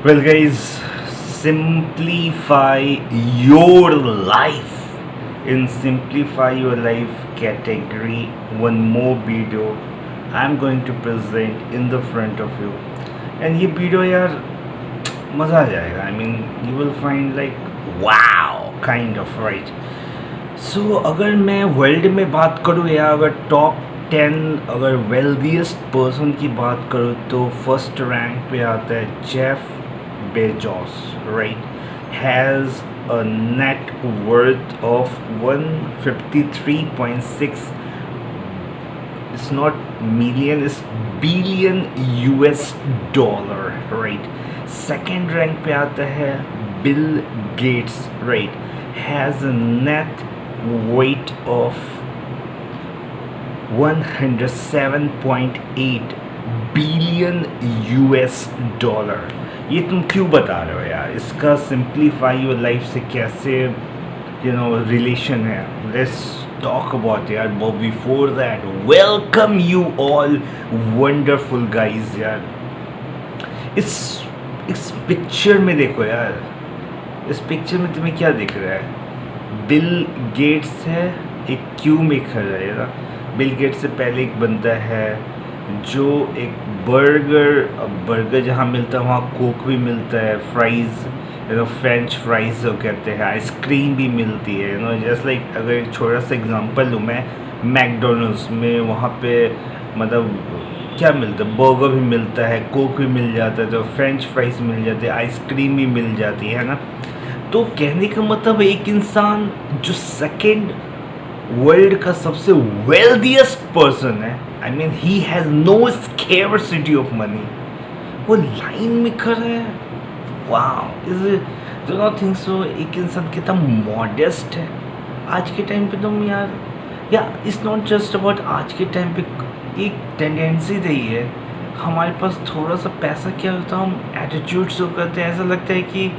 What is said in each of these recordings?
Well, guys, simplify your life. In Simplify Your Life category, one more video I'm going to present in the front of you. And ये video यार मज़ा आ जाएगा. I mean, you will find like wow kind of, right? सो अगर मैं world में बात करूँ या अगर टॉप 10 अगर वेल्दिएस्ट पर्सन की बात करूँ तो फर्स्ट रैंक पे आता है Jeff Bezos, right. Has a net worth of 153.6, it's not million, it's billion US dollar, right. Second rank पे आता है Bill Gates, right. Has a net weight of 107.8 billion US dollar. ये तुम क्यों बता रहे हो यार? इसका सिंप्लीफाई योर लाइफ से कैसे रिलेशन है? लेट्स टॉक अबाउट यार. But before that, welcome you all wonderful guys यार. इस पिक्चर में देखो यार, इस पिक्चर में तुम्हें क्या दिख रहा है? बिल गेट्स है, एक क्यू में खड़ा है ना. बिल गेट्स से पहले एक बंदा है जो एक बर्गर जहाँ मिलता है वहाँ कोक भी मिलता है, फ्राइज़ फ्रेंच फ्राइज़ जो कहते हैं, आइसक्रीम भी मिलती है. जस्ट लाइक अगर एक छोटा सा एग्जांपल लूँ मैं, मैकडोनल्ड्स में वहाँ पे मतलब क्या मिलता है? बर्गर भी मिलता है, कोक भी मिल जाता है, तो फ्रेंच फ्राइज़ मिल जाते हैं, आइसक्रीम भी मिल जाती है ना. तो कहने का मतलब एक इंसान जो सेकंड वर्ल्ड का सबसे वेल्दिएस्ट पर्सन है, I mean he has no scarcity of money, वो लाइन में खड़ा है. वाह, is do not think so? एक इंसान कितना मॉडेस्ट है आज के टाइम पे. तुम यार, या इट्स नॉट जस्ट अबाउट आज के टाइम पे. एक टेंडेंसी रही है हमारे पास, थोड़ा सा पैसा क्या होता है हम एटीट्यूड शो करते हैं. ऐसा लगता है कि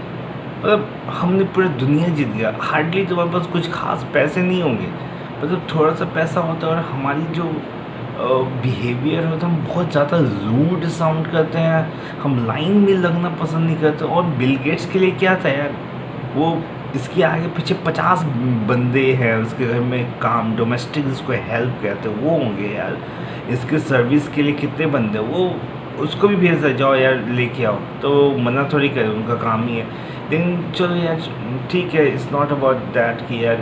मतलब हमने पूरी दुनिया जीत गया. हार्डली तुम्हारे पास कुछ खास पैसे नहीं होंगे, मतलब थोड़ा सा पैसा होता है और हमारी जो बिहेवियर होता है, हम बहुत ज़्यादा रूड साउंड करते हैं, हम लाइन में लगना पसंद नहीं करते. और बिल गेट्स के लिए क्या था यार, वो इसके आगे पीछे 50 बंदे हैं उसके घर में काम, डोमेस्टिक जिसको हेल्प कहते हैं वो होंगे यार. इसके सर्विस के लिए कितने बंदे, वो उसको भी भेज दे, जाओ यार लेके आओ, तो मना थोड़ी करे, उनका काम ही है. लेकिन चलो यार ठीक है, इट्स नॉट अबाउट दैट कि यार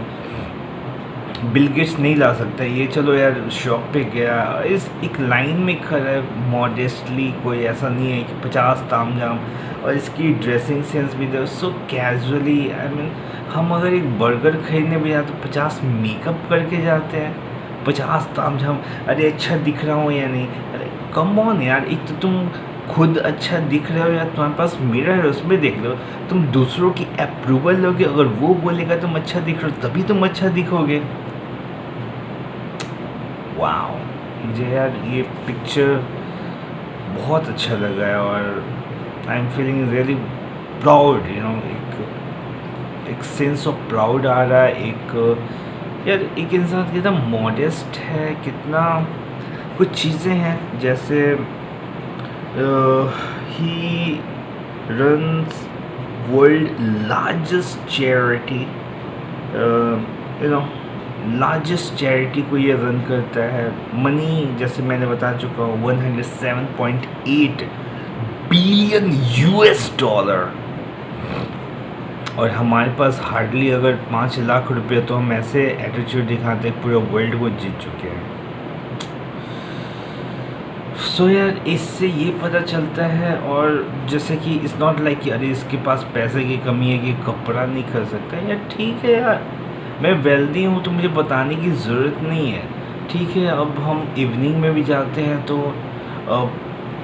बिल गेट्स नहीं ला सकता ये. चलो यार शॉप पे गया, इस एक लाइन में खड़ा है मॉडेस्टली, कोई ऐसा नहीं है कि 50 ताम झाम. और इसकी ड्रेसिंग सेंस भी दे सो कैजुअली. आई मीन हम अगर एक बर्गर खरीदने भी जाते तो 50 मेकअप करके जाते हैं, 50 ताम झाम, अरे अच्छा दिख रहा हूँ या नहीं. अरे कम ऑन यार, एक तो तुम खुद अच्छा दिख रहे हो या तुम्हारे पास मिरर है उसमें देख लो. तुम दूसरों की अप्रूवल लोगे, अगर वो बोलेगा तुम अच्छा दिख रहे हो तभी तुम अच्छा दिखोगे. वाओ, मुझे यार ये पिक्चर बहुत अच्छा लगा है और I am feeling really proud. एक सेंस ऑफ प्राउड आ रहा है. एक यार एक इंसान कितना मॉडेस्ट है, कितना कुछ चीज़ें हैं जैसे he runs world largest charity, largest charity को ये रन करता है. मनी जैसे मैंने बता चुका हूँ 107.8 बिलियन US डॉलर. और हमारे पास हार्डली अगर 5 लाख रुपये, तो हम ऐसे एटीट्यूड दिखाते हैं पूरे वर्ल्ड को जीत चुके हैं. सो यार इससे ये पता चलता है. और जैसे कि इट्स नॉट लाइक कि अरे इसके पास पैसे की कमी है कि कपड़ा नहीं खरीद सकता. यार ठीक है यार, मैं वेल्दी हूँ तो मुझे बताने की ज़रूरत नहीं है. ठीक है, अब हम इवनिंग में भी जाते हैं तो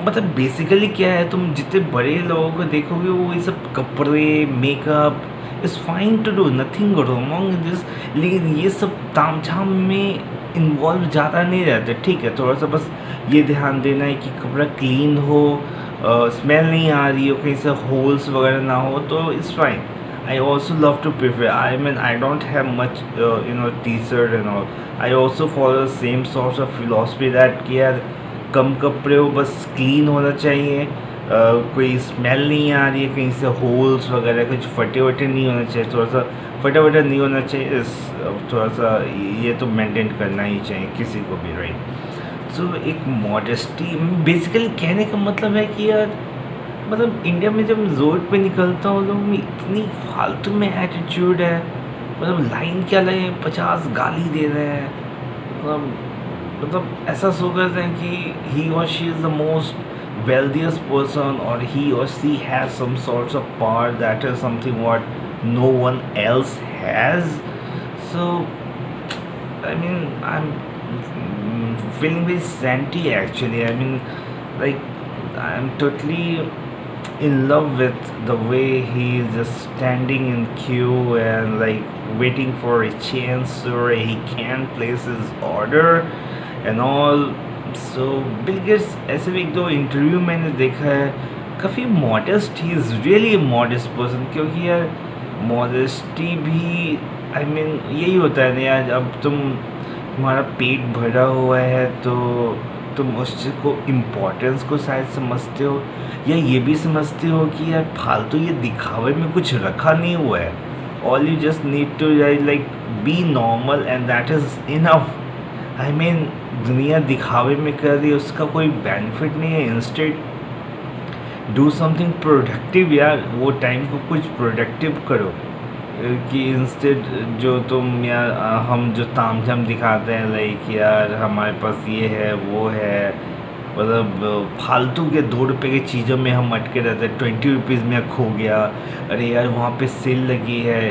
मतलब बेसिकली क्या है, तुम जितने बड़े लोगों को देखोगे वो ये सब कपड़े makeup is fine to do, nothing wrong in this. लेकिन ये सब तामझाम में इन्वॉल्व ज़्यादा नहीं रहते. ठीक है, थोड़ा सा बस ये ध्यान देना है कि कपड़ा क्लीन हो, स्मेल नहीं आ रही हो, कहीं से होल्स वगैरह ना हो, तो it's fine. I also love to prefer. I mean, I don't have much, T-shirt and all. I also follow the same sorts of philosophy that कि यार कम कपड़े हो, बस क्लीन होना चाहिए. कोई स्मेल नहीं आ रही है कहीं से, होल्स वगैरह कुछ फटे वटे नहीं होना चाहिए, थोड़ा सा फटा वटा नहीं होना चाहिए, थोड़ा सा ये तो मेंटेन करना ही चाहिए किसी को भी, राइट। सो एक मॉडेस्टी, बेसिकली कहने का मतलब है कि यार मतलब इंडिया में जब रोड पे निकलता हूँ लोग में इतनी फालतू में एटीट्यूड है, मतलब लाइन क्या लगे 50 गाली दे रहे हैं, मतलब ऐसा सो करते हैं कि ही और she is the most wealthiest person, or he or she has some sorts of power that is something what no one else has. So I mean I'm feeling very santy actually. I mean, like, I'm totally in love with the way he is just standing in queue and like waiting for a chance so he can place his order and all. So Bill Gates ऐसे भी एक दो interview मैंने देखा है, काफ़ी modest, he is really modest person, क्योंकि यार मॉडेस्टी भी आई मीन यही होता है ना यार, अब तुम्हारा पेट भरा हुआ है तो तुम उस चीज़ को इम्पोर्टेंस को शायद समझते हो, या ये भी समझते हो कि यार फालतू ये दिखावे में कुछ रखा नहीं हुआ है, all you just need to like be normal and that is enough. I mean दुनिया दिखावे में कर रही है, उसका कोई बेनिफिट नहीं है, इंस्टेड डू समथिंग प्रोडक्टिव यार, वो टाइम को कुछ प्रोडक्टिव करो, कि इंस्टेड जो तुम यार हम जो तामझाम दिखाते हैं लाइक यार हमारे पास ये है वो है, मतलब फालतू के 2 रुपये की चीज़ों में हम अटके रहते हैं, 20 रुपीज़ में खो गया, अरे यार वहाँ पे सेल लगी है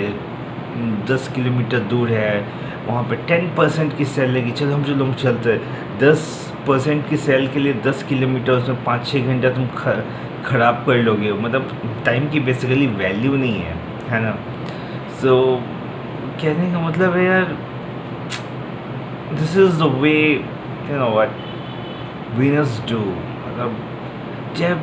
10 किलोमीटर दूर है, वहाँ पे 10% की सेल लगी, चलो हम चलते, 10% की सेल के लिए 10 किलोमीटर, उसमें 5-6 घंटा तुम ख़राब कर लोगे, मतलब टाइम की बेसिकली वैल्यू नहीं है ना। सो कहने का मतलब है यार, this is the way you know what Venus do, मतलब जेफ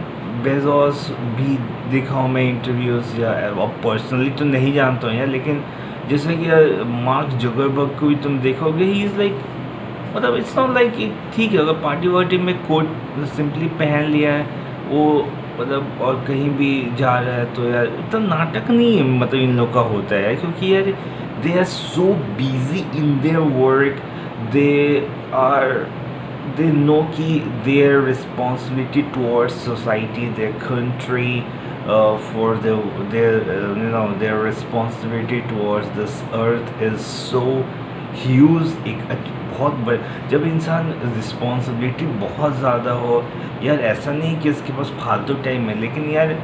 बेजोस भी देखा हूँ मैं इंटरव्यूज़, या अब पर्सनली तो नहीं जानता हूँ यार, लेकिन जैसे कि यार मार्क जुकरबर्ग को भी तुम देखोगे, ही इज़ लाइक, मतलब इट्स नॉट लाइक ठीक है अगर पार्टी वार्टी में कोट सिंपली पहन लिया है वो, मतलब और कहीं भी जा रहा है तो यार इतना नाटक नहीं है, मतलब इन लोग का होता है, क्योंकि यार they are so busy in their work, they know कि their responsibility towards society, their country, for their responsibility towards this earth is so huge। एक बहुत बड़ा, जब इंसान रिस्पॉन्सिबिलिटी बहुत ज़्यादा हो यार, ऐसा नहीं कि इसके पास फालतू टाइम है, लेकिन यार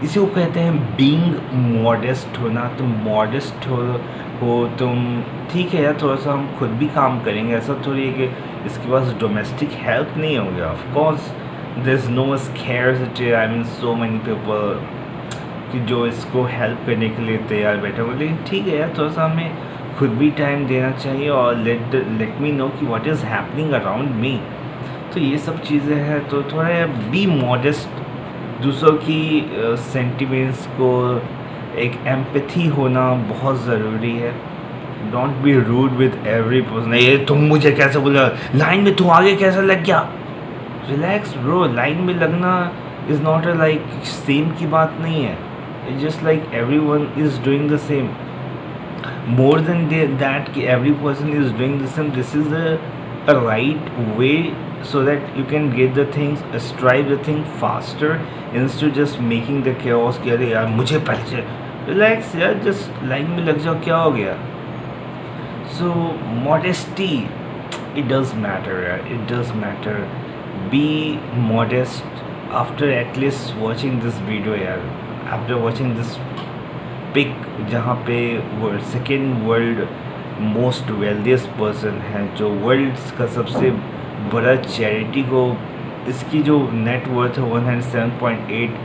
इसी को कहते हैं बीइंग मॉडेस्ट होना। तुम मॉडेस्ट हो तुम, ठीक है यार थोड़ा सा हम खुद भी काम करेंगे, ऐसा थोड़ी है कि इसके पास डोमेस्टिक हेल्प नहीं हो गया, of course there's no scarcity, I mean so many people कि जो इसको हेल्प करने के लिए तैयार बैठे हो, लेकिन ठीक है यार थोड़ा सा हमें खुद भी टाइम देना चाहिए, और लेट मी नो कि what is happening around me. तो ये सब चीज़ें हैं, तो थोड़ा यार बी मॉडेस्ट, दूसरों की सेंटिमेंट्स को एक एम्पैथी होना बहुत ज़रूरी है। Don't be rude with every person, ये तुम मुझे कैसे बोला, लाइन में तू आगे कैसे लग गया, रिलैक्स ब्रो, लाइन में लगना is not a like same की बात नहीं है, it's just like everyone is doing the same, more than that कि every person is doing the same, this is the right way so that you can get the things, strive the thing faster instead of just making the chaos कि अरे यार मुझे पहले, relax यार, just line में लग जाओ, क्या हो गया। सो modesty, it does matter, it does matter, be modest after at least watching this video यार, after watching this pic जहाँ पे second world most wealthiest person है, जो वर्ल्ड का सबसे बड़ा चैरिटी को, इसकी जो नेट वर्थ है 107.8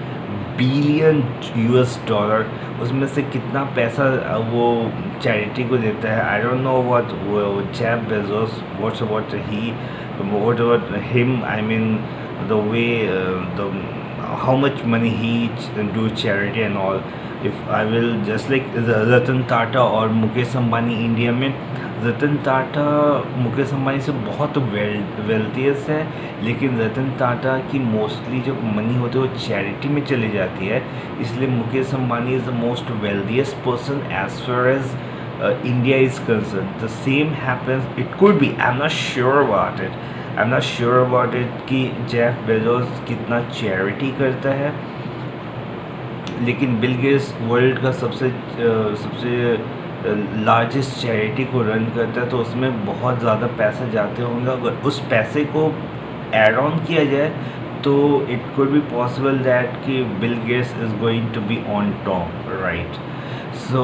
बिलियन US$, उसमें से कितना पैसा वो चैरिटी को देता है, I don't know what Jeff Bezos, what's about he, what about him, I mean the way how much money he do charity and all। if I will just like Ratan Tata और Mukesh Ambani India में रतन टाटा मुकेश अंबानी से बहुत wealthiest है, लेकिन रतन टाटा की mostly जो money होती है वो चैरिटी में चली जाती है, इसलिए Mukesh Ambani is the most wealthiest person as far as India is concerned. The same happens, it could be, I'm not sure about it कि जेफ बेजोस कितना चैरिटी करता है, लेकिन बिल गेट्स वर्ल्ड का सबसे लार्जेस्ट चैरिटी को रन करता है, तो उसमें बहुत ज़्यादा पैसे जाते होंगे। अगर उस पैसे को एड ऑन किया जाए तो it could be possible that कि Bill Gates is going to be on top, right. So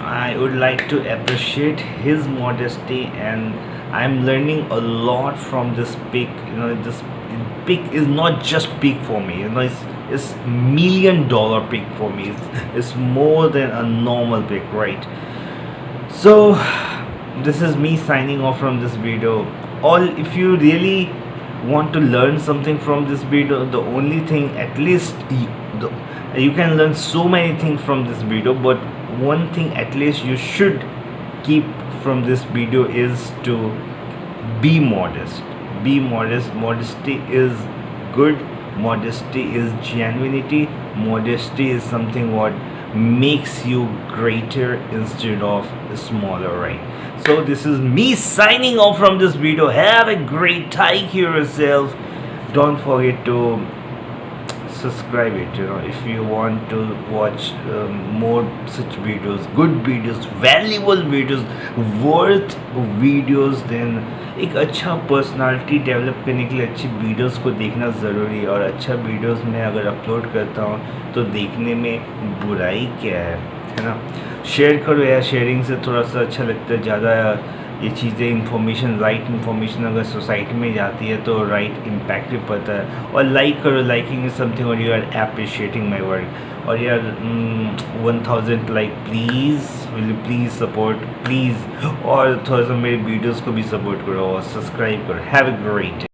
I would like to appreciate his modesty, and I'm learning a lot from this pic. This pic is not just pic for me. It's $1 million pic for me. It's more than a normal pic, right? So this is me signing off from this video. All, if you really want to learn something from this video, the only thing, at least you can learn so many things from this video, but one thing at least you should keep from this video is to be modest. Modesty is good, modesty is genuinity, modesty is something what makes you greater instead of smaller, right? So this is me signing off from this video. Have a great time here yourself. Don't forget to subscribe it, if you want to watch more such videos, good videos, valuable videos, worth videos, then एक अच्छा personality develop करने के लिए अच्छी videos को देखना ज़रूरी है। और अच्छा वीडियोस मैं अगर अपलोड करता हूँ तो देखने में बुराई क्या है ना। शेयर करो यार, शेयरिंग से थोड़ा सा अच्छा लगता है। ज़्यादा ये चीज़ें इन्फॉर्मेशन, राइट इन्फॉर्मेशन अगर सोसाइटी में जाती है तो राइट इम्पैक्ट भी पड़ता है। और लाइक करो, लाइकिंग इज समथिंग और you are appreciating my work. और यार 1000 like please, will you please support please, और थोड़ा सा मेरे वीडियोस को भी सपोर्ट करो और सब्सक्राइब करो। Have a great day.